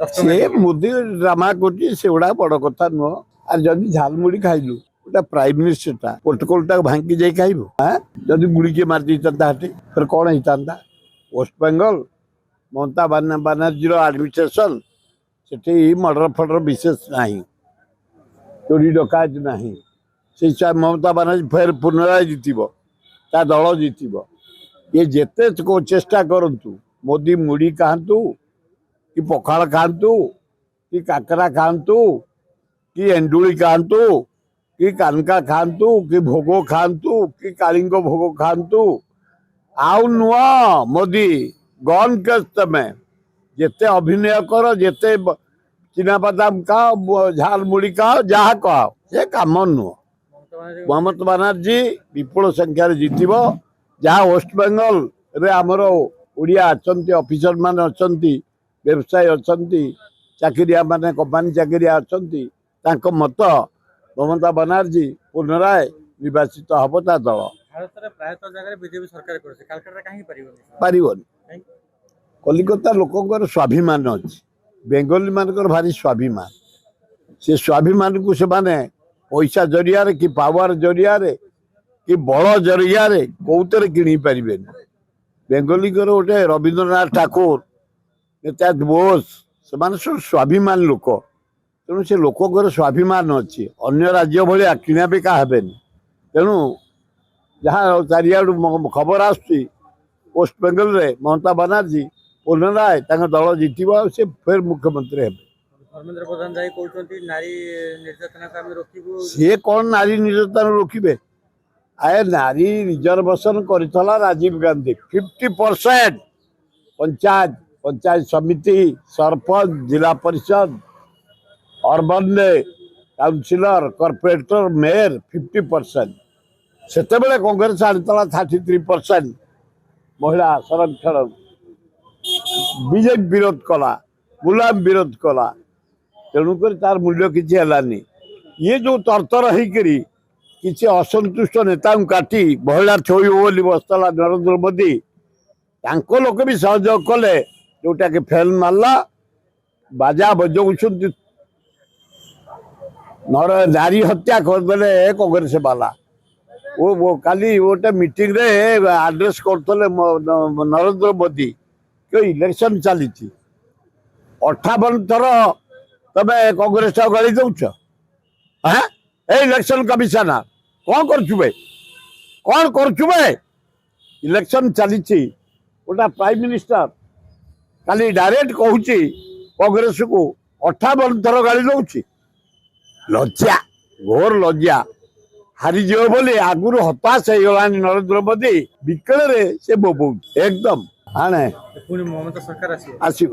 ସେ ମୋଦି ଡ୍ରାମା କରୁଛି ସେଗୁଡା ବଡ କଥା ନୁହଁ। ଆଉ ଯଦି ଝାଲମୁଢି ଖାଇଲୁ ଗୋଟା ପ୍ରାଇମ ମିନିଷ୍ଟରଟା ପ୍ରୋଟୋକଲଟାକୁ ଭାଙ୍ଗି ଯାଇ ଖାଇବୁ? ଯଦି ଗୁଳି କିଏ ମାରି ଦେଇଥାନ୍ତା ସେଠି ଫେର କଣ ହେଇଥାନ୍ତା? ୱେଷ୍ଟବେଙ୍ଗଲ ମମତା ବାନାର୍ଜୀର ଆଡମିନିଷ୍ଟ୍ରେସନ ସେଠି ମର୍ଡର ଫର୍ଡର ବିଶେଷ ନାହିଁ, ଚୋରି ଡକାୟତ ନାହିଁ। ସେଇ ମମତା ବାନାର୍ଜୀ ଫେର ପୁନରାୟ ଜିତିବ, ତା ଦଳ ଜିତିବ। ଇଏ ଯେତେ ଚେଷ୍ଟା କରନ୍ତୁ ମୋଦି ମୁଢି ଖାଆନ୍ତୁ कि पखाड़ खातु कि काकरा खातु कि एंडुली खातु कि कानका खातु कि भोग खातु कि कालिंग भोग खातु आउ नुआ मोदी गन केस तमें जेते अभिनय कर जेते चिनाबादाम खाओ झाल मुड़ी खाओ जहाँ कह से कम नुह। ममता बानार्जी विपुल संख्यार जितब जहाँ वेस्टबेंगल रे आमर ओडिया अच्छा ऑफिसर मान अच्छा व्यवसायी अच्छा चाकरिया माने कंपानी चाकरिया अच्छा मत ममता बानार्जी पुनराय निर्वाचित हम ता दल पारिबनी। कलिकता लोकंर स्वाभिमान अच्छी बेंगली मानकर भारी स्वाभिमान से स्वाभिमान को से माने पैसा जरिया कि पावर जरिया कि बल जरिया कौतर कि पारे। बेंगली गोटे रवींद्रनाथ ठाकुर नेताजी बोस से सब स्वाभिमान लोक तेणु से लोकर स्वाभिमान अच्छी अन्य राज्य भाया किना बेका हेबेन। तेणु जहाँ चारिआड़ खबर आसुची वेस्टबेंगल रे ममता बानार्जी पुनराय दल जितब से फिर मुख्यमंत्री हे। धर्मेंद्र प्रधान जाई कहउछंती नारी निर्यातना को हम रोकिबु। सी कौन नारी निर्यातना रोकिबे? आए नारी रिजर्वेशन करथला राजीव गांधी 50% पंचायत समिति सरपंच जिला परिषद अर्बन काउंसिलर कॉर्पोरेटर मेयर 50% से कांग्रेस आनीला 33% महिला संरक्षण बीजेपी विरोध कला गुलाम विरोध कला तेणुक तार मूल्य किसी है। ये जो तरतर होकरी किसी असंतुष्ट नेता काटी महिला थोड़ी बोली बसला नरेंद्र मोदी लोक भी सहयोग कले जोटा कि फेल मारला बाजा बजाऊँ नारी हत्या करदे कांग्रेस वाला वो काली गोटे मीटिंग रे आड्रेस करते नरेंद्र मोदी क्यों इलेक्शन चली 58 थर तबे कांग्रेस गाड़ी दौच इलेक्शन कमिशनर कौन कर इलेक्शन चली गोटा प्राइम मिनिस्टर खाली डायरेक्ट कहूँ कांग्रेस को 58 थर गाड़ी दौच लज्जा घोर लज्जा हारीज बोली आगुरी हताश हो गला नरेंद्र मोदी बिकल से बोबू एकदम हाँ ममता सरकार आसो।